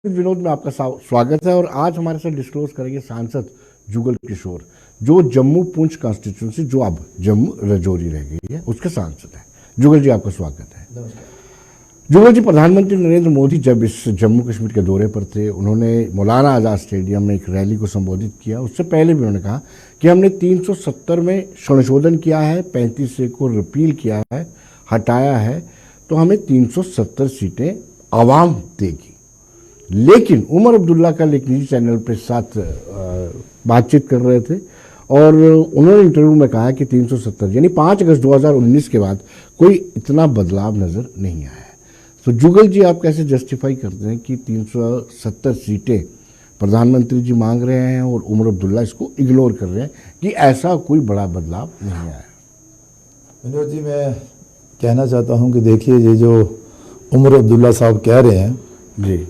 विनोद में आपका स्वागत है। और आज हमारे साथ डिस्क्लोज करेंगे सांसद जुगल किशोर, जो जम्मू पुंछ कॉन्स्टिट्यूंसी, जो अब जम्मू रजौरी रह गई है, उसके सांसद हैं। जुगल जी, आपका स्वागत है। जुगल जी, प्रधानमंत्री नरेंद्र मोदी जब इस जम्मू कश्मीर के दौरे पर थे, उन्होंने मौलाना आज़ाद स्टेडियम में एक रैली को संबोधित किया। उससे पहले भी उन्होंने कहा कि हमने 370 में संशोधन किया है, 35 को रिपील किया है, हटाया है, तो हमें 370 सीटें आवाम देगी। लेकिन उमर अब्दुल्ला कल एक निजी चैनल के साथ बातचीत कर रहे थे और उन्होंने इंटरव्यू में कहा कि 370 यानी 5 अगस्त 2019 के बाद कोई इतना बदलाव नज़र नहीं आया है। तो जुगल जी, आप कैसे जस्टिफाई करते हैं कि 370 सीटें प्रधानमंत्री जी मांग रहे हैं और उमर अब्दुल्ला इसको इग्नोर कर रहे हैं कि ऐसा कोई बड़ा बदलाव नहीं आया? विनोद जी, मैं कहना चाहता हूं कि देखिए, ये जो उमर अब्दुल्ला साहब कह रहे हैं जी,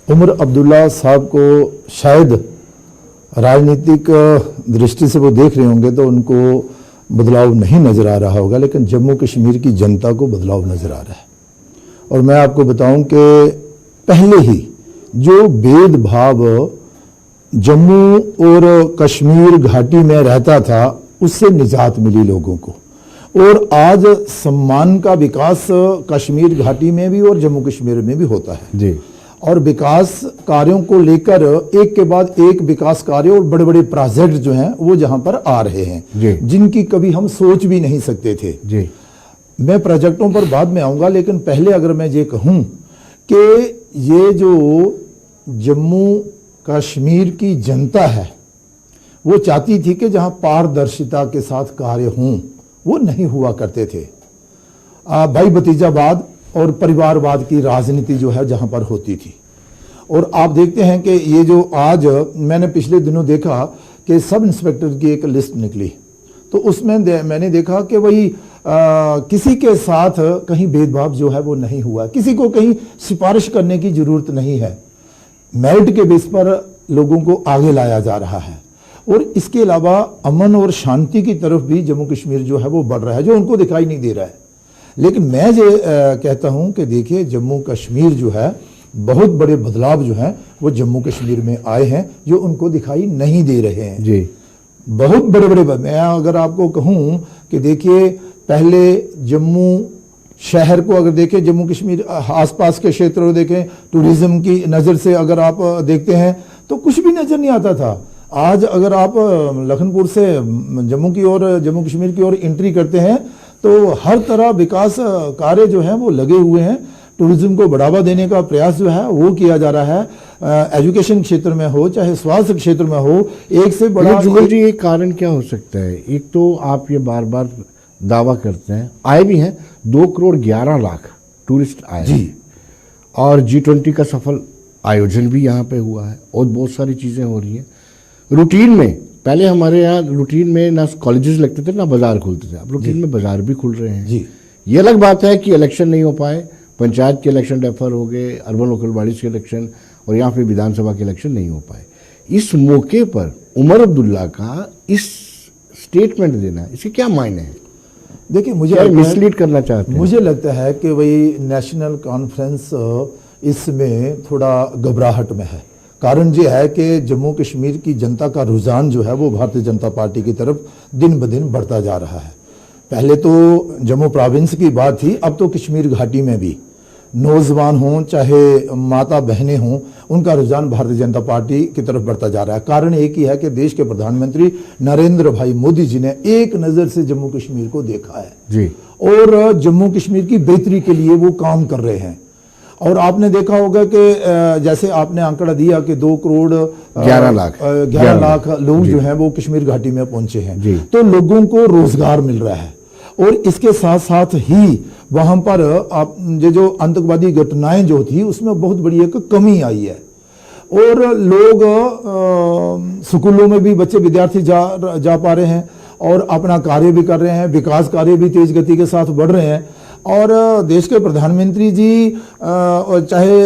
उमर अब्दुल्ला साहब को शायद राजनीतिक दृष्टि से वो देख रहे होंगे तो उनको बदलाव नहीं नज़र आ रहा होगा, लेकिन जम्मू कश्मीर की जनता को बदलाव नज़र आ रहा है। और मैं आपको बताऊं कि पहले ही जो भेदभाव जम्मू और कश्मीर घाटी में रहता था, उससे निजात मिली लोगों को, और आज सम्मान का विकास कश्मीर घाटी में भी और जम्मू कश्मीर में भी होता है जी। और विकास कार्यों को लेकर एक के बाद एक विकास कार्य और बड़े बड़े प्रोजेक्ट जो हैं वो जहां पर आ रहे हैं, जिनकी कभी हम सोच भी नहीं सकते थे जी। मैं प्रोजेक्टों पर बाद में आऊंगा, लेकिन पहले अगर मैं ये कहूं कि ये जो जम्मू कश्मीर की जनता है, वो चाहती थी कि जहां पारदर्शिता के साथ कार्य हों, वो नहीं हुआ करते थे। भाई भतीजावाद और परिवारवाद की राजनीति जो है जहां पर होती थी। और आप देखते हैं कि ये जो आज मैंने पिछले दिनों देखा कि सब इंस्पेक्टर की एक लिस्ट निकली, तो उसमें मैंने देखा कि वही किसी के साथ कहीं भेदभाव जो है वो नहीं हुआ, किसी को कहीं सिफारिश करने की जरूरत नहीं है, मेरिट के बेस पर लोगों को आगे लाया जा रहा है। और इसके अलावा अमन और शांति की तरफ भी जम्मू कश्मीर जो है वो बढ़ रहा है, जो उनको दिखाई नहीं दे रहा है। लेकिन मैं ये कहता हूं कि देखिए, जम्मू कश्मीर जो है, बहुत बड़े बदलाव जो हैं वो जम्मू कश्मीर में आए हैं, जो उनको दिखाई नहीं दे रहे हैं जी। बहुत बड़े बड़े मैं अगर आपको कहूं कि देखिए, पहले जम्मू शहर को अगर देखें, जम्मू कश्मीर आसपास के क्षेत्र को देखें, टूरिज्म की नज़र से अगर आप देखते हैं तो कुछ भी नज़र नहीं आता था। आज अगर आप लखनपुर से जम्मू की ओर, जम्मू कश्मीर की ओर एंट्री करते हैं तो हर तरह विकास कार्य जो हैं वो लगे हुए हैं। टूरिज्म को बढ़ावा देने का प्रयास जो है वो किया जा रहा है, एजुकेशन क्षेत्र में हो चाहे स्वास्थ्य क्षेत्र में हो, एक से बड़ा। जुगल जी, एक कारण क्या हो सकता है? एक तो आप ये बार बार दावा करते हैं, आए भी हैं 2,11,00,000 टूरिस्ट आए जी, और G20 का सफल आयोजन भी यहाँ पे हुआ है और बहुत सारी चीज़ें हो रही हैं रूटीन में। पहले हमारे यहाँ रूटीन में ना कॉलेजेस लगते थे ना बाजार खुलते थे, अब रूटीन में बाजार भी खुल रहे हैं जी। ये अलग बात है कि इलेक्शन नहीं हो पाए, पंचायत के इलेक्शन डेफर हो गए, अर्बन लोकल बॉडीज के इलेक्शन, और यहाँ पे विधानसभा के इलेक्शन नहीं हो पाए। इस मौके पर उमर अब्दुल्ला का इस स्टेटमेंट देना, इसके क्या मायने हैं? देखिए, मुझे मिसलीड करना चाहते हैं? मुझे लगता है कि वही नेशनल कॉन्फ्रेंस इसमें थोड़ा घबराहट में है। कारण ये है कि जम्मू कश्मीर की जनता का रुझान जो है वो भारतीय जनता पार्टी की तरफ दिन ब दिन बढ़ता जा रहा है। पहले तो जम्मू प्रोविंस की बात थी, अब तो कश्मीर घाटी में भी नौजवान हों चाहे माता बहनें हों, उनका रुझान भारतीय जनता पार्टी की तरफ बढ़ता जा रहा है। कारण एक ही है कि देश के प्रधानमंत्री नरेंद्र भाई मोदी जी ने एक नज़र से जम्मू कश्मीर को देखा है जी, और जम्मू कश्मीर की बेहतरी के लिए वो काम कर रहे हैं। और आपने देखा होगा कि जैसे आपने आंकड़ा दिया कि 2,11,00,000 लाख लोग जो हैं वो कश्मीर घाटी में पहुंचे हैं, तो लोगों को रोजगार मिल रहा है। और इसके साथ साथ ही वहां पर आप जो आतंकवादी घटनाएं जो थी उसमें बहुत बड़ी एक कमी आई है, और लोग स्कूलों में भी बच्चे विद्यार्थी जा पा रहे हैं और अपना कार्य भी कर रहे हैं, विकास कार्य भी तेज गति के साथ बढ़ रहे हैं। और देश के प्रधानमंत्री जी चाहे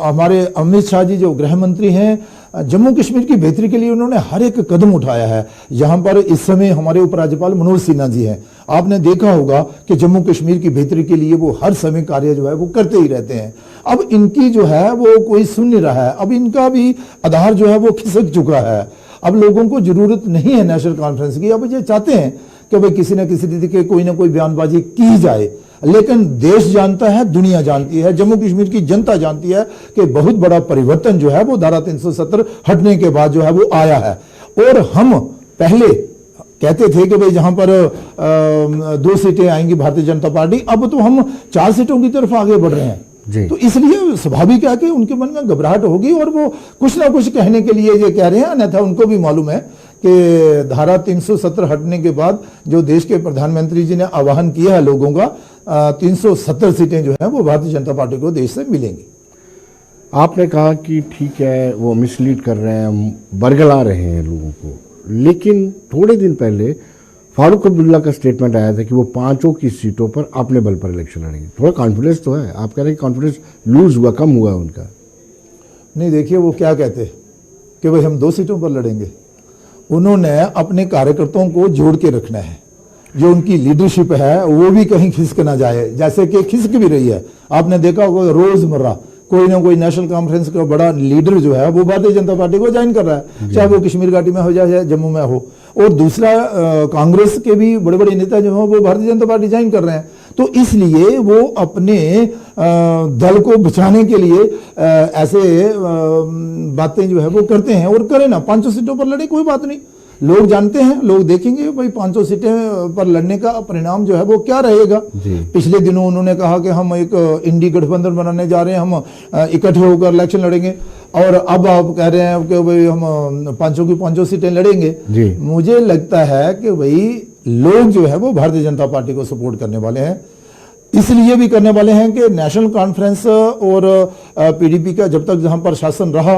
हमारे अमित शाह जी जो गृह मंत्री हैं, जम्मू कश्मीर की बेहतरी के लिए उन्होंने हर एक कदम उठाया है। यहाँ पर इस समय हमारे उपराज्यपाल मनोज सिन्हा जी हैं, आपने देखा होगा कि जम्मू कश्मीर की बेहतरी के लिए वो हर समय कार्य जो है वो करते ही रहते हैं। अब इनकी जो है वो कोई सुन नहीं रहा है, अब इनका भी आधार जो है वो खिसक चुका है। अब लोगों को जरूरत नहीं है नेशनल कॉन्फ्रेंस की, अब ये चाहते हैं कि भाई किसी न किसी तरीके कोई ना कोई बयानबाजी की जाए, लेकिन देश जानता है, दुनिया जानती है, जम्मू कश्मीर की जनता जानती है कि बहुत बड़ा परिवर्तन जो है वो धारा 370 हटने के बाद जो है वो आया है। और हम पहले कहते थे कि भाई जहां पर 2 सीटें आएंगी भारतीय जनता पार्टी, अब तो हम 4 सीटों की तरफ आगे बढ़ रहे हैं। तो इसलिए स्वाभाविक है कि उनके मन में घबराहट होगी और वो कुछ ना कुछ कहने के लिए ये कह रहे हैं, अन्यथा उनको भी मालूम है कि धारा 370 हटने के बाद जो देश के प्रधानमंत्री जी ने आह्वान किया है लोगों का, 370 सीटें जो है वो भारतीय जनता पार्टी को देश से मिलेंगी। आपने कहा कि ठीक है वो मिसलीड कर रहे हैं, बरगला रहे हैं लोगों को, लेकिन थोड़े दिन पहले फारूक अब्दुल्ला का स्टेटमेंट आया था कि वो 5 की सीटों पर अपने बल पर इलेक्शन लड़ेंगे। थोड़ा कॉन्फिडेंस तो है, आप कह रहे हैं कॉन्फिडेंस लूज हुआ, कम हुआ उनका? नहीं, देखिए वो क्या कहते कि भाई हम 2 सीटों पर लड़ेंगे। उन्होंने अपने कार्यकर्ताओं को जोड़ के रखना है, जो उनकी लीडरशिप है वो भी कहीं खिसक ना जाए, जैसे कि खिसक भी रही है। आपने देखा होगा रोजमर्रा कोई ना कोई नेशनल कॉन्फ्रेंस का बड़ा लीडर जो है वो भारतीय जनता पार्टी को ज्वाइन कर रहा है, चाहे वो कश्मीर घाटी में हो जाए जम्मू में हो। और दूसरा कांग्रेस के भी बड़े बड़े नेता जो हैं वो भारतीय जनता पार्टी ज्वाइन कर रहे हैं। तो इसलिए वो अपने दल को बचाने के लिए ऐसे बातें जो है वो करते हैं। और करें ना, 500 सीटों पर लड़े, कोई बात नहीं, लोग जानते हैं, लोग देखेंगे भाई 500 सीटें पर लड़ने का परिणाम जो है वो क्या रहेगा। पिछले दिनों उन्होंने कहा कि हम एक इंडी गठबंधन बनाने जा रहे हैं, हम इकट्ठे होकर इलेक्शन लड़ेंगे, और अब आप कह रहे हैं कि भाई हम 500 की 500 सीटें लड़ेंगे। मुझे लगता है कि भाई लोग जो है वो भारतीय जनता पार्टी को सपोर्ट करने वाले हैं, इसलिए भी करने वाले हैं कि नेशनल कॉन्फ्रेंस और पीडीपी का जब तक जहां पर शासन रहा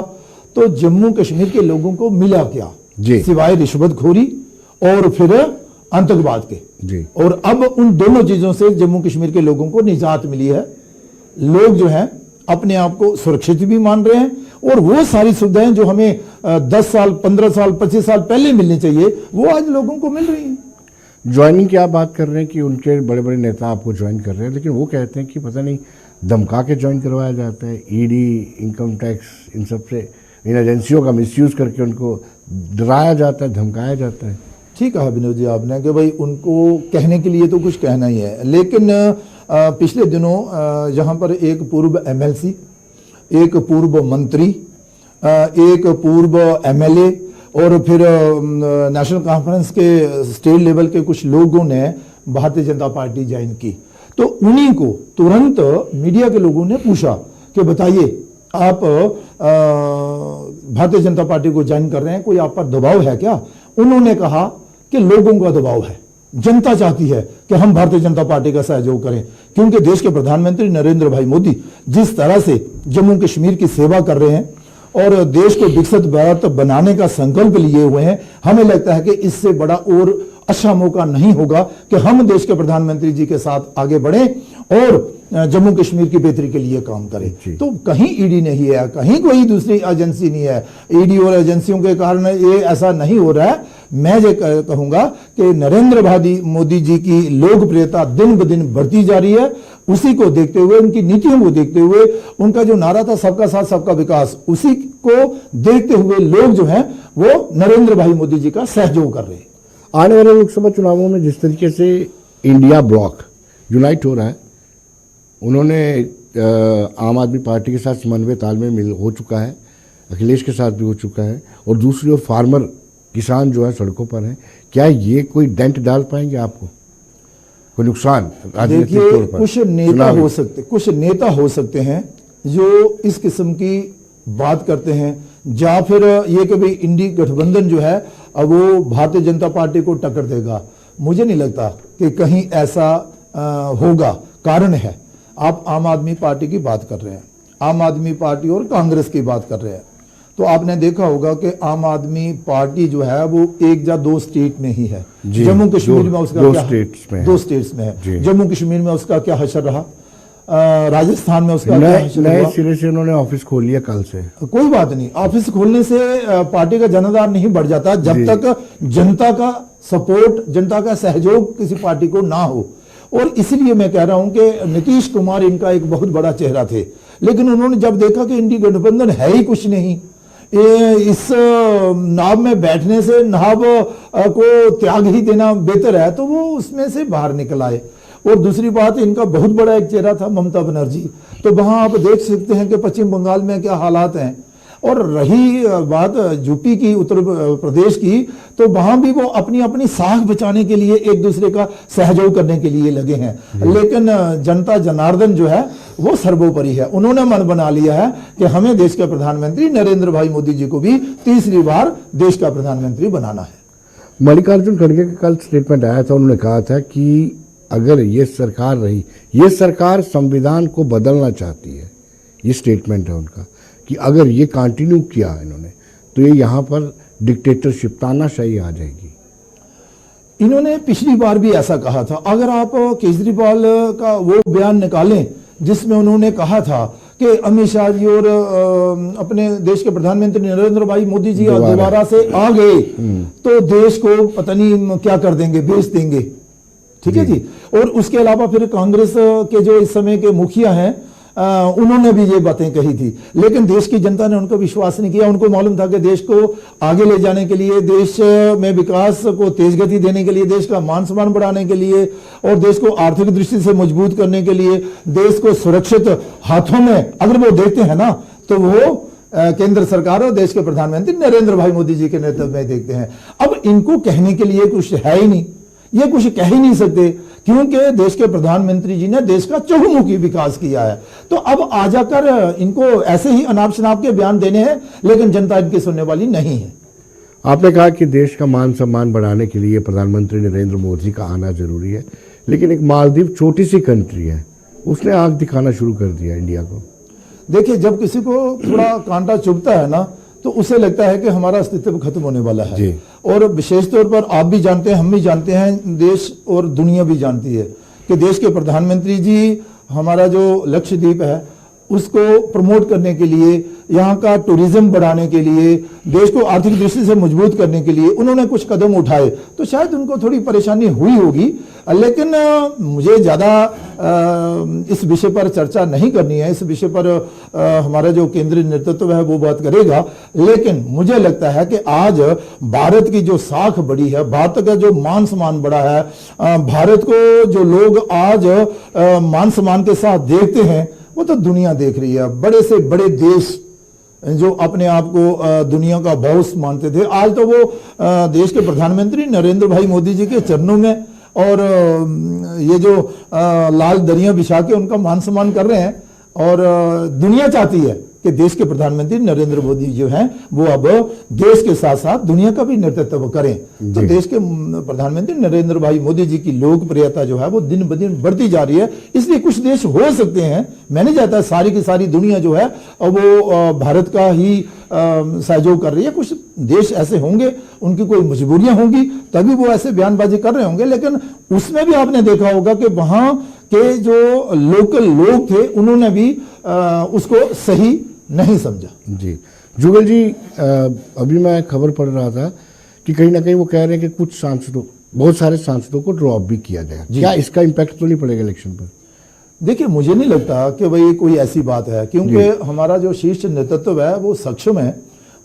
तो जम्मू कश्मीर के लोगों को मिला क्या, सिवाय रिश्वतखोरी और फिर आतंकवाद के। और अब उन दोनों चीजों से जम्मू कश्मीर के लोगों को निजात मिली है। लोग जो है अपने आप को सुरक्षित भी मान रहे हैं, और वो सारी सुविधाएं जो हमें 10 साल 15 साल 25 साल पहले मिलनी चाहिए वो आज लोगों को मिल रही है। ज्वाइनिंग की आप बात कर रहे हैं कि उनके बड़े बड़े नेता आपको ज्वाइन कर रहे हैं, लेकिन वो कहते हैं कि पता नहीं धमका के ज्वाइन करवाया जाता है, ईडी, इनकम टैक्स, इन सब से, इन एजेंसियों का मिसयूज करके उनको डराया जाता है, धमकाया जाता है। ठीक कहा विनोद जी आपने कि भाई उनको कहने के लिए तो कुछ कहना ही है, लेकिन पिछले दिनों जहां पर एक पूर्व एमएलसी, एक पूर्व मंत्री, एक पूर्व एमएलए और फिर नेशनल कॉन्फ्रेंस के स्टेट लेवल के कुछ लोगों ने भारतीय जनता पार्टी ज्वाइन की, तो उन्हीं को तुरंत मीडिया के लोगों ने पूछा कि बताइए आप भारतीय जनता पार्टी को ज्वाइन कर रहे हैं, कोई आप पर दबाव है क्या? उन्होंने कहा कि लोगों का दबाव है, जनता चाहती है कि हम भारतीय जनता पार्टी का सहयोग करें, क्योंकि देश के प्रधानमंत्री नरेंद्र भाई मोदी जिस तरह से जम्मू कश्मीर की सेवा कर रहे हैं और देश को विकसित भारत बनाने का संकल्प लिए हुए हैं, हमें लगता है कि इससे बड़ा और अच्छा मौका नहीं होगा कि हम देश के प्रधानमंत्री जी के साथ आगे बढ़ें और जम्मू कश्मीर की बेहतरी के लिए काम करें। तो कहीं ईडी नहीं है, कहीं कोई दूसरी एजेंसी नहीं है, ईडी और एजेंसियों के कारण ये ऐसा नहीं हो रहा है। मैं ये कहूंगा कि नरेंद्र भाई मोदी जी की लोकप्रियता दिन ब दिन बढ़ती जा रही है। उसी को देखते हुए, उनकी नीतियों को देखते हुए, उनका जो नारा था सबका साथ सबका विकास, उसी को देखते हुए लोग जो हैं वो नरेंद्र भाई मोदी जी का सहयोग कर रहे हैं। आने वाले लोकसभा चुनावों में जिस तरीके से इंडिया ब्लॉक यूनाइट हो रहा है, उन्होंने आम आदमी पार्टी के साथ समन्वय तालमेल हो चुका है, अखिलेश के साथ भी हो चुका है, और दूसरी ओर फार्मर किसान जो है सड़कों पर हैं, क्या ये कोई डेंट डाल पाएंगे आपको, कोई नुकसान? देखिए कुछ नेता हो सकते हैं जो इस किस्म की बात करते हैं, या फिर ये कि भाई इंडी गठबंधन जो है अब वो भारतीय जनता पार्टी को टक्कर देगा। मुझे नहीं लगता कि कहीं ऐसा होगा। कारण है, आप आम आदमी पार्टी की बात कर रहे हैं, आम आदमी पार्टी और कांग्रेस की बात कर रहे हैं, तो आपने देखा होगा कि आम आदमी पार्टी जो है वो 1 या 2 स्टेट में ही है। जम्मू कश्मीर में उसका 2 स्टेट्स में है। जम्मू कश्मीर में उसका क्या हशर रहा, राजस्थान में उसका नए सिरे से उन्होंने ऑफिस खोल लिया कल से। कोई बात नहीं, ऑफिस खोलने से पार्टी का जनाधार नहीं बढ़ जाता जब तक जनता का सपोर्ट, जनता का सहयोग किसी पार्टी को ना हो। और इसलिए मैं कह रहा हूं कि नीतीश कुमार इनका एक बहुत बड़ा चेहरा थे, लेकिन उन्होंने जब देखा कि इंडी गठबंधन है ही कुछ नहीं, इस नाव में बैठने से नाव को त्याग ही देना बेहतर है, तो वो उसमें से बाहर निकल आए। और दूसरी बात, इनका बहुत बड़ा एक चेहरा था ममता बनर्जी, तो वहां आप देख सकते हैं कि पश्चिम बंगाल में क्या हालात हैं। और रही बात यूपी की, उत्तर प्रदेश की, तो वहां भी वो अपनी अपनी साख बचाने के लिए एक दूसरे का सहयोग करने के लिए लगे हैं। लेकिन जनता जनार्दन जो है वो सर्वोपरि है। उन्होंने मन बना लिया है कि हमें देश के प्रधानमंत्री नरेंद्र भाई मोदी जी को भी तीसरी बार देश का प्रधानमंत्री बनाना है। मल्लिकार्जुन खड़गे का कल स्टेटमेंट आया था, उन्होंने कहा था कि अगर ये सरकार रही, ये सरकार संविधान को बदलना चाहती है, ये स्टेटमेंट है उनका, कि अगर ये कंटिन्यू किया इन्होंने तो ये यहाँ पर डिक्टेटरशिप, तानाशाही आ जाएगी। इन्होंने पिछली बार भी ऐसा कहा था। अगर आप केजरीवाल का वो बयान निकालें जिसमें उन्होंने कहा था कि अमित शाह जी और अपने देश के प्रधानमंत्री नरेंद्र भाई मोदी जी दोबारा से आ गए तो देश को पता नहीं क्या कर देंगे, बेच देंगे, ठीक है जी। और उसके अलावा फिर कांग्रेस के जो इस समय के मुखिया हैं उन्होंने भी ये बातें कही थी, लेकिन देश की जनता ने उनको विश्वास नहीं किया। उनको मालूम था कि देश को आगे ले जाने के लिए, देश में विकास को तेज गति देने के लिए, देश का मान सम्मान बढ़ाने के लिए और देश को आर्थिक दृष्टि से मजबूत करने के लिए, देश को सुरक्षित हाथों में अगर वो देखते हैं ना, तो वो केंद्र सरकार और देश के प्रधानमंत्री नरेंद्र भाई मोदी जी के नेतृत्व में देखते हैं। अब इनको कहने के लिए कुछ है ही नहीं, ये कुछ कह ही नहीं सकते, क्योंकि देश के प्रधानमंत्री जी ने देश का चहुमुखी विकास किया है। तो अब आ जाकर इनको ऐसे ही अनाप शनाप के बयान देने हैं, लेकिन जनता इनकी सुनने वाली नहीं है। आपने कहा कि देश का मान सम्मान बढ़ाने के लिए प्रधानमंत्री नरेंद्र मोदी का आना जरूरी है, लेकिन एक मालदीव छोटी सी कंट्री है, उसने आंख दिखाना शुरू कर दिया इंडिया को। देखिए, जब किसी को थोड़ा कांटा चुभता है ना, तो उसे लगता है कि हमारा अस्तित्व खत्म होने वाला है। और विशेष तौर पर आप भी जानते हैं, हम भी जानते हैं, देश और दुनिया भी जानती है कि देश के प्रधानमंत्री जी हमारा जो लक्षद्वीप है उसको प्रमोट करने के लिए, यहाँ का टूरिज्म बढ़ाने के लिए, देश को आर्थिक दृष्टि से मजबूत करने के लिए उन्होंने कुछ कदम उठाए, तो शायद उनको थोड़ी परेशानी हुई होगी। लेकिन मुझे ज़्यादा इस विषय पर चर्चा नहीं करनी है, इस विषय पर हमारा जो केंद्रीय नेतृत्व है वो बात करेगा। लेकिन मुझे लगता है कि आज भारत की जो साख बढ़ी है, भारत का जो मान सम्मान बढ़ा है, भारत को जो लोग आज मान सम्मान के साथ देखते हैं, वो तो दुनिया देख रही है। बड़े से बड़े देश जो अपने आप को दुनिया का बॉस मानते थे, आज तो वो देश के प्रधानमंत्री नरेंद्र भाई मोदी जी के चरणों में और ये जो लाल दरियां बिछा के उनका मान सम्मान कर रहे हैं। और दुनिया चाहती है कि देश के प्रधानमंत्री नरेंद्र मोदी जो हैं वो अब देश के साथ साथ दुनिया का भी नेतृत्व करें। तो देश के प्रधानमंत्री नरेंद्र भाई मोदी जी की लोकप्रियता जो है वो दिन ब दिन बढ़ती जा रही है। इसलिए कुछ देश हो सकते हैं, मैं नहीं चाहता सारी की सारी दुनिया जो है वो भारत का ही सहयोग कर रही है। कुछ देश ऐसे होंगे, उनकी कोई मजबूरियां होंगी, तभी वो ऐसे बयानबाजी कर रहे होंगे। लेकिन उसमें भी आपने देखा होगा कि वहां के जो लोकल लोग थे उन्होंने भी उसको सही नहीं समझा। जी जुगल जी, अभी मैं खबर पढ़ रहा था कि कहीं ना कहीं वो कह रहे हैं कि कुछ सांसदों, बहुत सारे सांसदों को ड्रॉप भी किया गया। क्या इसका इम्पैक्ट तो नहीं पड़ेगा इलेक्शन पर? देखिए, मुझे नहीं लगता कि भाई कोई ऐसी बात है, क्योंकि हमारा जो शीर्ष नेतृत्व है वो सक्षम है।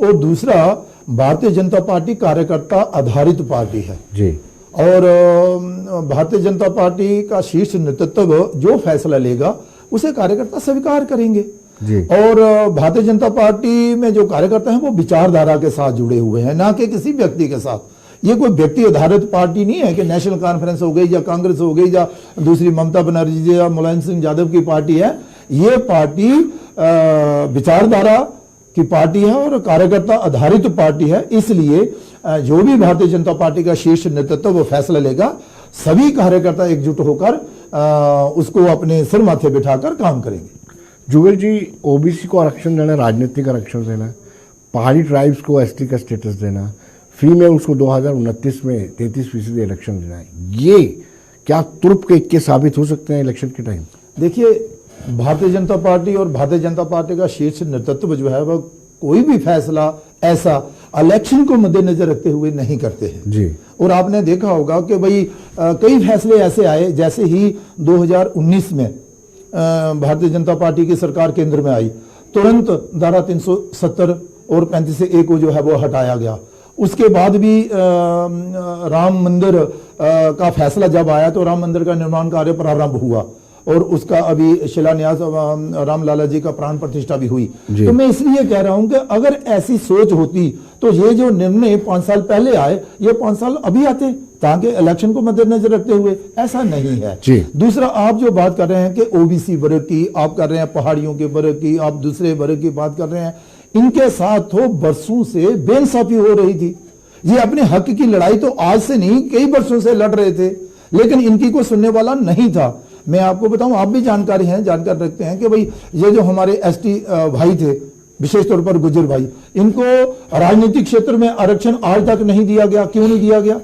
और दूसरा, भारतीय जनता पार्टी कार्यकर्ता आधारित पार्टी है जी। और भारतीय जनता पार्टी का शीर्ष नेतृत्व जो फैसला लेगा उसे कार्यकर्ता स्वीकार करेंगे जी। और भारतीय जनता पार्टी में जो कार्यकर्ता हैं वो विचारधारा के साथ जुड़े हुए हैं, ना कि किसी व्यक्ति के साथ। ये कोई व्यक्ति आधारित पार्टी नहीं है कि नेशनल कॉन्फ्रेंस हो गई या कांग्रेस हो गई या दूसरी ममता बनर्जी जी या मुलायम सिंह यादव की पार्टी है। ये पार्टी विचारधारा की पार्टी है और कार्यकर्ता आधारित पार्टी है। इसलिए जो भी भारतीय जनता पार्टी का शीर्ष नेतृत्व वो फैसला लेगा, सभी कार्यकर्ता एकजुट होकर उसको अपने सिर माथे बिठाकर काम करेंगे। जुगल जी, ओबीसी को आरक्षण देना, राजनीतिक आरक्षण देना, पहाड़ी ट्राइब्स को एसटी का स्टेटस देना, फीमेल्स को 2029 में 33% आरक्षण देना, ये क्या तुर्प के इक्के साबित हो सकते हैं इलेक्शन के टाइम? देखिए, भारतीय जनता पार्टी और भारतीय जनता पार्टी का शीर्ष नेतृत्व जो है वह कोई भी फैसला ऐसा इलेक्शन को मद्देनजर रखते हुए नहीं करते हैं जी। और आपने देखा होगा कि भाई कई फैसले ऐसे आए, जैसे ही 2019 में भारतीय जनता पार्टी की सरकार केंद्र में आई, तुरंत धारा 370 और 35A को जो है वो हटाया गया। उसके बाद भी राम मंदिर का फैसला जब आया तो राम मंदिर का निर्माण कार्य प्रारंभ हुआ और उसका अभी शिलान्यास राम लाला जी का प्राण प्रतिष्ठा भी हुई। तो मैं इसलिए कह रहा हूं कि अगर ऐसी सोच होती तो ये जो निर्णय 5 साल पहले आए, ये 5 साल अभी आते, ताकि इलेक्शन को मद्देनजर रखते हुए। ऐसा नहीं है। दूसरा, आप जो बात कर रहे हैं कि ओबीसी वर्ग की, आप कर रहे हैं पहाड़ियों के वर्ग की, आप दूसरे वर्ग की बात कर रहे हैं, इनके साथ तो बरसों से बेइंसाफी हो रही थी। ये अपने हक की लड़ाई तो आज से नहीं, कई बरसों से लड़ रहे थे, लेकिन इनकी कोई सुनने वाला नहीं था। मैं आपको बताऊं, आप भी जानकारी रखते हैं कि भाई ये जो हमारे एसटी भाई थे, विशेष तौर पर गुज्जर भाई, इनको राजनीतिक क्षेत्र में आरक्षण आज तक नहीं दिया गया। क्यों नहीं दिया गया?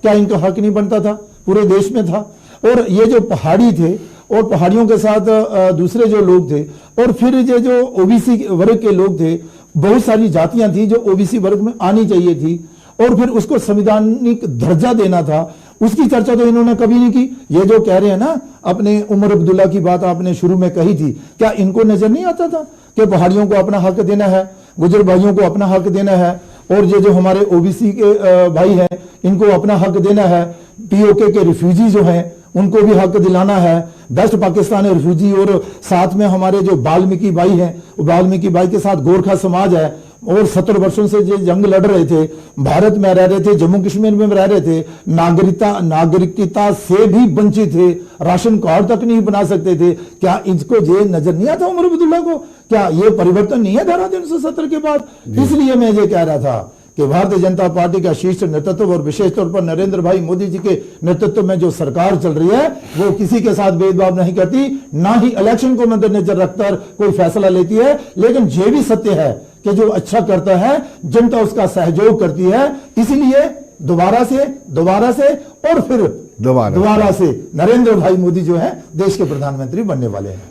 क्या इनका हक नहीं बनता था? पूरे देश में था। और ये जो पहाड़ी थे और पहाड़ियों के साथ दूसरे जो लोग थे, और फिर ये जो ओबीसी वर्ग के लोग थे, बहुत सारी जातियां थी जो ओबीसी वर्ग में आनी चाहिए थी, और फिर उसको संवैधानिक दर्जा देना था, उसकी चर्चा तो इन्होंने कभी नहीं की। ये जो कह रहे हैं ना, अपने उमर अब्दुल्ला की बात आपने शुरू में कही थी, क्या इनको नजर नहीं आता था कि पहाड़ियों को अपना हक देना है, गुजर भाइयों को अपना हक देना है, और ये जो हमारे ओबीसी के भाई हैं इनको अपना हक देना है, पीओके के रिफ्यूजी जो हैं उनको भी हक दिलाना है, वेस्ट पाकिस्तानी रिफ्यूजी, और साथ में हमारे जो वाल्मीकि भाई हैं, वाल्मीकि भाई के साथ गोरखा समाज है, और 70 वर्षों से जो जंग लड़ रहे थे, भारत में रह रहे थे, जम्मू कश्मीर में रह रहे थे, नागरिकता से भी वंचित थे, राशन कार्ड तक नहीं बना सकते थे। क्या इनको ये नजर नहीं आता उमर अब्दुल्ला को? क्या ये परिवर्तन नहीं है धारा 370 के बाद? इसलिए मैं ये कह रहा था कि भारतीय जनता पार्टी का शीर्ष नेतृत्व और विशेष तौर पर नरेंद्र भाई मोदी जी के नेतृत्व में जो सरकार चल रही है, वो किसी के साथ भेदभाव नहीं करती, ना ही इलेक्शन को मद्देनजर रखकर कोई फैसला लेती है। लेकिन ये भी सत्य है कि जो अच्छा करता है जनता उसका सहयोग करती है। इसीलिए दोबारा से और फिर दोबारा से नरेंद्र भाई मोदी जो है देश के प्रधानमंत्री बनने वाले हैं।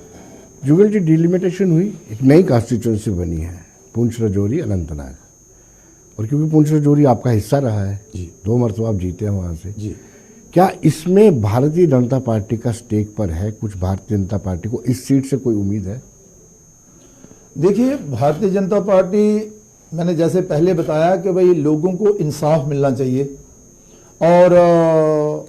जुगल जी, डिलिमिटेशन हुई, एक नई कॉन्स्टिट्यूंसी बनी है, पुंछ, राजौरी, अनंतनाग, और क्योंकि पुंछ राजौरी आपका हिस्सा रहा है जी, 2 मरतबा आप जीते हैं वहां से जी, क्या इसमें भारतीय जनता पार्टी का स्टेक पर है? कुछ भारतीय जनता पार्टी को इस सीट से कोई उम्मीद है? देखिए, भारतीय जनता पार्टी, मैंने जैसे पहले बताया कि भाई लोगों को इंसाफ मिलना चाहिए और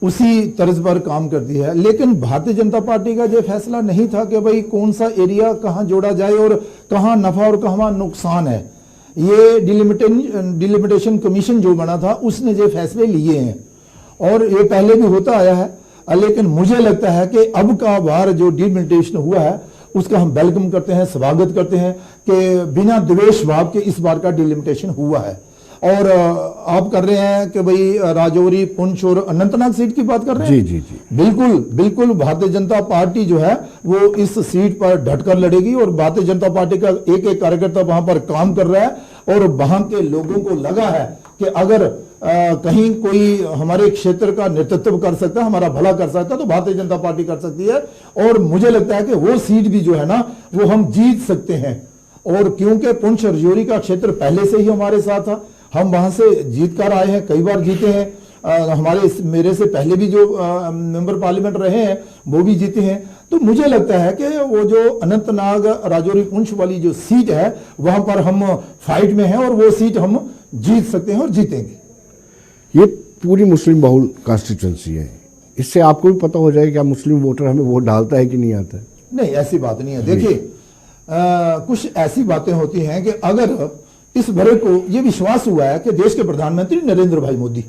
उसी तर्ज पर काम करती है। लेकिन भारतीय जनता पार्टी का ये फैसला नहीं था कि भाई कौन सा एरिया कहाँ जोड़ा जाए और कहाँ नफा और कहाँ नुकसान है। ये डिलिमिटेशन कमीशन जो बना था उसने ये फैसले लिए हैं और ये पहले भी होता आया है। लेकिन मुझे लगता है कि अब का बार जो डिलिमिटेशन हुआ है उसका हम वेलकम करते हैं, स्वागत करते हैं कि बिना द्वेष भाव के इस बार का डिलिमिटेशन हुआ है। और आप कर रहे हैं कि भाई राजौरी, पुंछ और अनंतनाग सीट की बात कर रहे हैं। जी जी जी, बिल्कुल भारतीय जनता पार्टी जो है वो इस सीट पर डटकर लड़ेगी और भारतीय जनता पार्टी का एक एक कार्यकर्ता वहां पर काम कर रहा है और वहां के लोगों को लगा है कि अगर कहीं कोई हमारे क्षेत्र का नेतृत्व कर सकता है, हमारा भला कर सकता है, तो भारतीय जनता पार्टी कर सकती है। और मुझे लगता है कि वो सीट भी जो है ना वो हम जीत सकते हैं। और क्योंकि पुंछ राजौरी का क्षेत्र पहले से ही हमारे साथ था, हम वहां से जीत कर आए हैं, कई बार जीते हैं। मेरे से पहले भी जो मेंबर पार्लियामेंट रहे हैं वो भी जीते हैं। तो मुझे लगता है कि वो जो अनंतनाग, राजौरी, पुंछ वाली जो सीट है वहां पर हम फाइट में हैं और वो सीट हम जीत सकते हैं और जीतेंगे। ये पूरी मुस्लिम बहुल कॉन्स्टिट्यूंसी है, इससे आपको भी पता हो जाएगा क्या मुस्लिम वोटर हमें वोट डालता है कि नहीं आता है? नहीं, ऐसी बात नहीं है। देखिए, कुछ ऐसी बातें होती हैं कि अगर इस वर्ग को यह विश्वास हुआ है कि देश के प्रधानमंत्री नरेंद्र भाई मोदी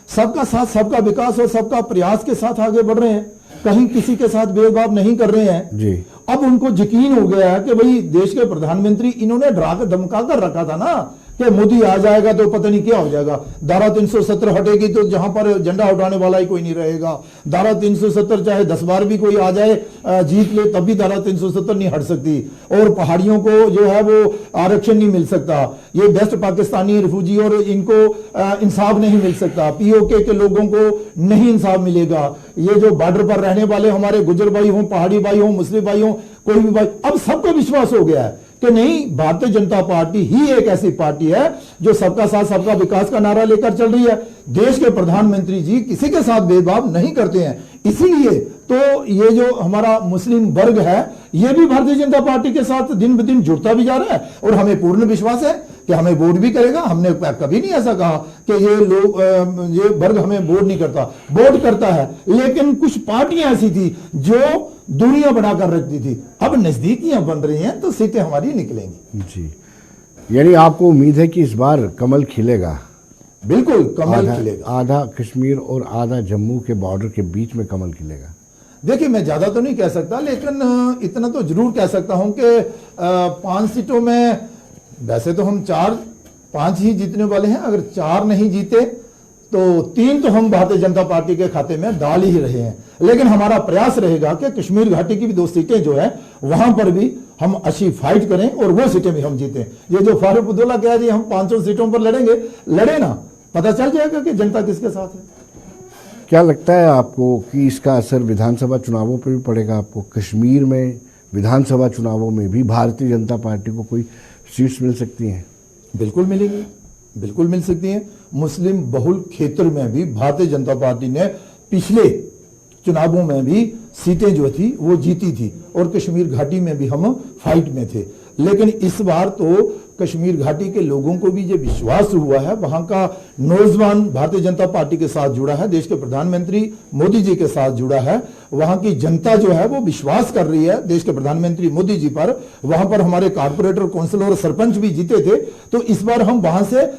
सबका साथ, सबका विकास और सबका प्रयास के साथ आगे बढ़ रहे हैं, कहीं किसी के साथ भेदभाव नहीं कर रहे हैं जी। अब उनको यकीन हो गया है कि भाई देश के प्रधानमंत्री, इन्होंने डरा कर धमका कर रखा था ना कि मोदी आ जाएगा तो पता नहीं क्या हो जाएगा, धारा 370 हटेगी तो जहां पर झंडा उठाने वाला ही कोई नहीं रहेगा, धारा 370 चाहे 10 बार भी कोई आ जाए जीत ले तब भी धारा 370 नहीं हट सकती, और पहाड़ियों को जो है वो आरक्षण नहीं मिल सकता, ये वेस्ट पाकिस्तानी रिफ्यूजी और इनको इंसाफ नहीं मिल सकता, पीओके के लोगों को नहीं इंसाफ मिलेगा, ये जो बॉर्डर पर रहने वाले हमारे गुजर भाई हों, पहाड़ी भाई हों, मुस्लिम भाई हों, कोई भी भाई, अब सबको विश्वास हो गया है कि नहीं, भारतीय जनता पार्टी ही एक ऐसी पार्टी है जो सबका साथ सबका विकास का नारा लेकर चल रही है। देश के प्रधानमंत्री जी किसी के साथ भेदभाव नहीं करते हैं, इसीलिए तो ये जो हमारा मुस्लिम वर्ग है ये भी भारतीय जनता पार्टी के साथ दिन ब दिन जुड़ता भी जा रहा है और हमें पूर्ण विश्वास है कि हमें वोट भी करेगा। हमने कभी नहीं ऐसा कहा कि ये लोग ये वर्ग हमें वोट नहीं करता, वोट करता है, लेकिन कुछ पार्टियां ऐसी थी जो दूरियां बनाकर रखती थी। अब नजदीकियां बन रही हैं तो सीटें हमारी निकलेंगी। जी, यानी आपको उम्मीद है कि इस बार कमल खिलेगा? बिल्कुल कमल खिलेगा। आधा कश्मीर और आधा जम्मू के बॉर्डर के बीच में कमल खिलेगा। देखिए, मैं ज्यादा तो नहीं कह सकता, लेकिन इतना तो जरूर कह सकता हूं कि 5 सीटों में, वैसे तो हम 4-5 ही जीतने वाले हैं, अगर 4 नहीं जीते तो 3 तो हम भारतीय जनता पार्टी के खाते में डाल ही रहे हैं। लेकिन हमारा प्रयास रहेगा कि कश्मीर घाटी की भी 2 सीटें जो है वहां पर भी हम अच्छी फाइट करें और वो सीटें भी हम जीतें। ये जो फारूक अब्दुल्ला कह रही है हम 500 सीटों पर लड़ेंगे, लड़े ना, पता चल जाएगा कि जनता किसके साथ है। क्या लगता है आपको कि इसका असर विधानसभा चुनावों पर भी पड़ेगा? आपको कश्मीर में विधानसभा चुनावों में भी भारतीय जनता पार्टी को कोई सीट्स मिल सकती हैं? बिल्कुल मिलेंगी, बिल्कुल मिल सकती हैं। मुस्लिम बहुल क्षेत्र में भी भारतीय जनता पार्टी ने पिछले चुनावों में भी सीटें जो थी वो जीती थी और कश्मीर घाटी में भी हम फाइट में थे। लेकिन इस बार तो कश्मीर घाटी के लोगों को भी ये विश्वास हुआ है, वहां का नौजवान भारतीय जनता पार्टी के साथ जुड़ा है, देश के प्रधानमंत्री मोदी जी के साथ जुड़ा है, वहां की जनता जो है वो विश्वास कर रही है देश के प्रधानमंत्री मोदी जी पर। वहां पर हमारे कारपोरेटर, काउंसिलर और सरपंच भी जीते थे, तो इस बार हम वहां से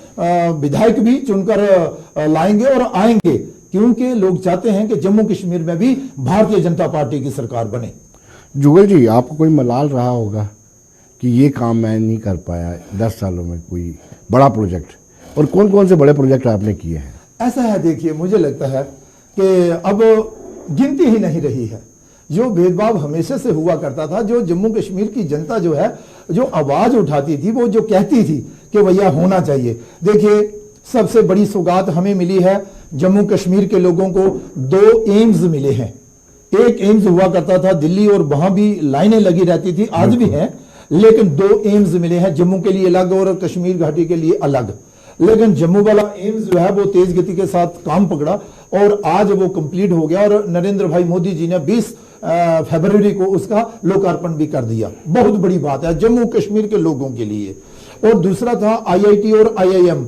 विधायक भी चुनकर लाएंगे और आएंगे, क्योंकि लोग चाहते हैं कि जम्मू कश्मीर में भी भारतीय जनता पार्टी की सरकार बने। जुगल जी, आपको कोई मलाल रहा होगा कि ये काम मैं नहीं कर पाया 10 सालों में, कोई बड़ा प्रोजेक्ट, और कौन कौन से बड़े प्रोजेक्ट आपने किए हैं? ऐसा है, देखिए मुझे लगता है कि अब गिनती ही नहीं रही है। जो भेदभाव हमेशा से हुआ करता था, जो जम्मू कश्मीर की जनता जो है जो आवाज उठाती थी, वो जो कहती थी कि भैया होना चाहिए। देखिए, सबसे बड़ी सौगात हमें मिली है, जम्मू कश्मीर के लोगों को 2 एम्स मिले हैं। एक एम्स हुआ करता था दिल्ली और वहां भी लाइनें लगी रहती थी, आज भी हैं, लेकिन 2 एम्स मिले हैं, जम्मू के लिए अलग और कश्मीर घाटी के लिए अलग। लेकिन जम्मू वाला एम्स जो है वो तेज गति के साथ काम पकड़ा और आज वो कंप्लीट हो गया और नरेंद्र भाई मोदी जी ने 20 फरवरी को उसका लोकार्पण भी कर दिया। बहुत बड़ी बात है जम्मू कश्मीर के लोगों के लिए। और दूसरा था IIT और IIM,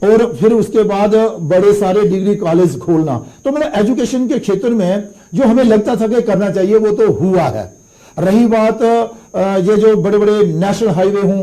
और फिर उसके बाद बड़े सारे डिग्री कॉलेज खोलना। तो मतलब एजुकेशन के क्षेत्र में जो हमें लगता था कि करना चाहिए वो तो हुआ है। रही बात ये जो बड़े बड़े नेशनल हाईवे हों,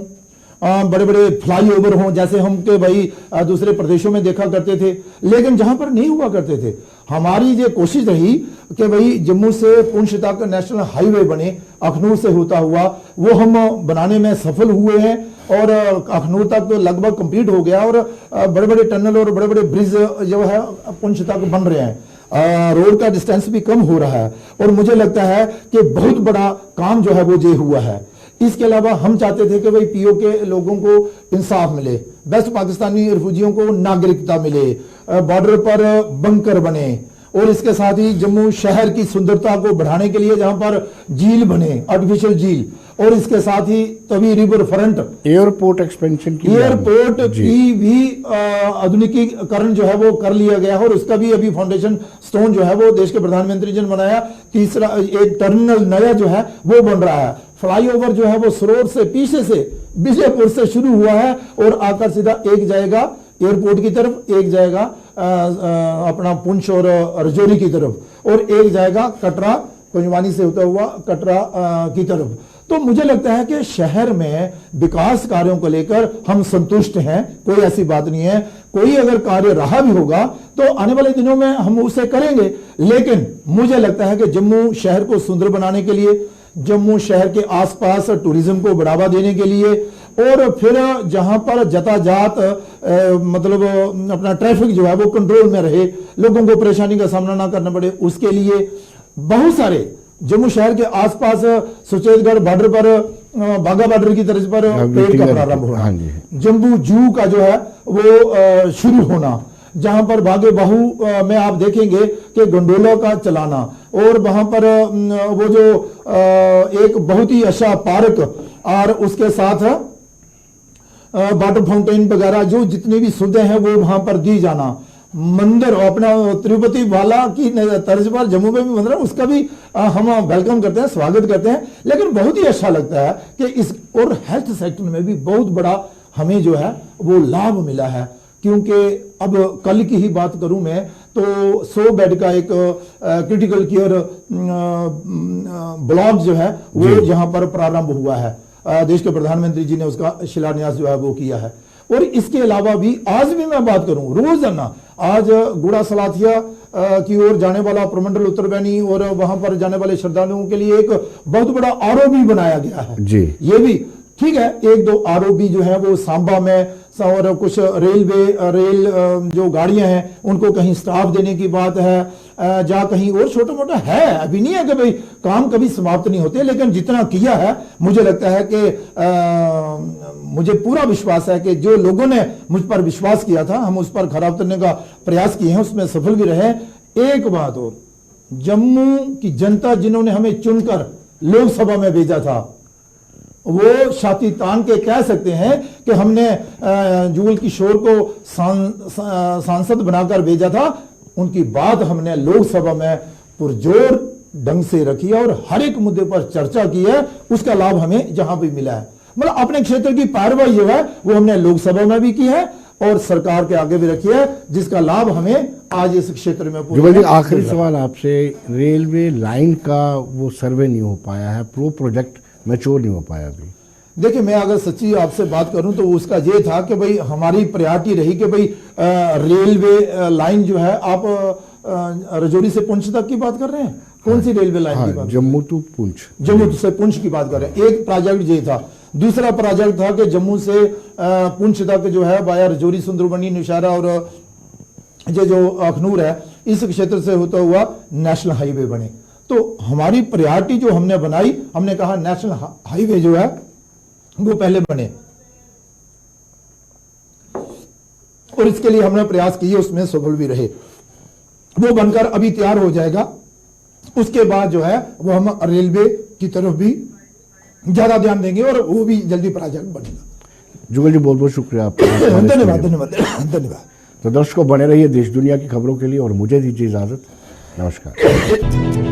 बड़े बड़े फ्लाईओवर हों, जैसे हम के भाई दूसरे प्रदेशों में देखा करते थे, लेकिन जहां पर नहीं हुआ करते थे, हमारी ये कोशिश रही कि भाई जम्मू से पुंछ तक नेशनल हाईवे बने, अखनूर से होता हुआ, वो हम बनाने में सफल हुए हैं और अखनूर तक तो लगभग कंप्लीट हो गया और बड़े बड़े टनल और बड़े बड़े ब्रिज जो है पुंछ तक बन रहे हैं। रोड का डिस्टेंस भी कम हो रहा है और मुझे लगता है कि बहुत बड़ा काम जो है वो ये हुआ है। इसके अलावा हम चाहते थे कि भाई PO के लोगों को इंसाफ मिले, वेस्ट पाकिस्तानी रिफ्यूजियों को नागरिकता मिले, बॉर्डर पर बंकर बने, और इसके साथ ही जम्मू शहर की सुंदरता को बढ़ाने के लिए जहां पर झील बने, आर्टिफिशियल झील, और इसके साथ ही तभी रिवर फ्रंट, एयरपोर्ट एक्सपेंशन की, एयरपोर्ट की भी आधुनिकीकरण जो है वो कर लिया गया और उसका भी अभी फाउंडेशन स्टोन जो है वो देश के प्रधानमंत्री जी ने बनाया। तीसरा एक टर्मिनल नया जो है वो बन रहा है। फ्लाईओवर जो है वो सरोवर से पीछे से विजयपुर से शुरू हुआ है और आकर सीधा एक जाएगा एयरपोर्ट की तरफ, एक जाएगा अपना पुंछ और रजौरी की तरफ, और एक जाएगा कटरा, पंजवानी से होता हुआ कटरा की तरफ। तो मुझे लगता है कि शहर में विकास कार्यों को लेकर हम संतुष्ट हैं, कोई ऐसी बात नहीं है। कोई अगर कार्य रहा भी होगा तो आने वाले दिनों में हम उसे करेंगे, लेकिन मुझे लगता है कि जम्मू शहर को सुंदर बनाने के लिए, जम्मू शहर के आसपास टूरिज्म को बढ़ावा देने के लिए, और फिर जहां पर जताजात मतलब अपना ट्रैफिक जो है वो कंट्रोल में रहे, लोगों को परेशानी का सामना ना करना पड़े, उसके लिए बहुत सारे जम्मू शहर के आसपास सुचेतगढ़ बॉर्डर पर, बाघा बॉर्डर की तरफ पर पेड़ का प्रारंभ होना, जम्बू जू का जो है वो शुरू होना, जहां पर बागे बाहू में आप देखेंगे कि गंडोला का चलाना, और वहां पर वो जो एक बहुत ही अच्छा पार्क और उसके साथ वाटर फाउंटेन वगैरह जो जितनी भी सुविधाएं हैं वो वहां पर दी जाना, मंदिर अपना तिरुपति वाला की तर्ज पर जम्मू में भी मंदिर है, उसका भी हम वेलकम करते हैं, स्वागत करते हैं। लेकिन बहुत ही अच्छा लगता है कि इस और हेल्थ सेक्टर में भी बहुत बड़ा हमें जो है वो लाभ मिला है, क्योंकि अब कल की ही बात करूं मैं तो 100 बेड का एक क्रिटिकल केयर ब्लॉक जो है वो यहां पर प्रारंभ हुआ है। देश के प्रधानमंत्री जी ने उसका शिलान्यास जो है वो किया है। और इसके अलावा भी आज भी मैं बात करूं, रोजाना आज गुड़ा सलाथिया की ओर जाने वाला प्रमंडल उत्तरबैनी और वहां पर जाने वाले श्रद्धालुओं के लिए एक बहुत बड़ा आरओबी बनाया गया है जी। ये भी ठीक है, एक दो आरओबी जो है वो सांबा में और कुछ रेल जो गाड़ियां हैं उनको कहीं स्टाफ देने की बात है, जहां कहीं और छोटा मोटा है, अभी नहीं है कि भाई काम कभी समाप्त नहीं होते, लेकिन जितना किया है मुझे लगता है कि मुझे पूरा विश्वास है कि जो लोगों ने मुझ पर विश्वास किया था हम उस पर खरा उतरने का प्रयास किए हैं, उसमें सफल भी रहे। एक बात और, जम्मू की जनता जिन्होंने हमें चुनकर लोकसभा में भेजा था वो छाती तान के कह सकते हैं कि हमने जुगल किशोर को सांसद बनाकर भेजा था, उनकी बात हमने लोकसभा में पुरजोर ढंग से रखी है और हर एक मुद्दे पर चर्चा की है, उसका लाभ हमें जहां भी मिला है। मतलब अपने क्षेत्र की कार्रवाई जो है वो हमने लोकसभा में भी की है और सरकार के आगे भी रखी है, जिसका लाभ हमें आज इस क्षेत्र में पूरा। आखिरी सवाल आपसे, रेलवे लाइन का वो सर्वे नहीं हो पाया है, प्रोजेक्ट मैच्योर नहीं हो पाया अभी। देखिए, मैं अगर सच्ची आपसे बात करूं तो उसका ये था कि भाई हमारी प्रायोरिटी रही कि भाई रेलवे लाइन जो है, आप रजौरी से पुंछ तक की बात कर रहे हैं, कौन सी रेलवे लाइन की बात? जम्मू टू पुंछ, जम्मू से पुंछ की बात कर रहे हैं। एक प्रोजेक्ट ये था। दूसरा प्रोजेक्ट था कि जम्मू से पुंछ तक जो है वाया रजौरी, सुंदरबनी, नौशहरा और ये जो अखनूर है, इस क्षेत्र से होता हुआ नेशनल हाईवे बने। तो हमारी प्रायोरिटी जो हमने बनाई, हमने कहा नेशनल हाईवे जो है वो पहले बने, और इसके लिए हमने प्रयास किए, उसमें सफल भी रहे। वो बनकर अभी तैयार हो जाएगा, उसके बाद जो है वो हम रेलवे की तरफ भी ज्यादा ध्यान देंगे और वो भी जल्दी प्रोजेक्ट बनेगा। जुगल जी, बहुत बहुत शुक्रिया आपका। धन्यवाद धन्यवाद धन्यवाद। तो दर्शकों, बने रहिए देश दुनिया की खबरों के लिए और मुझे दीजिए इजाजत। नमस्कार।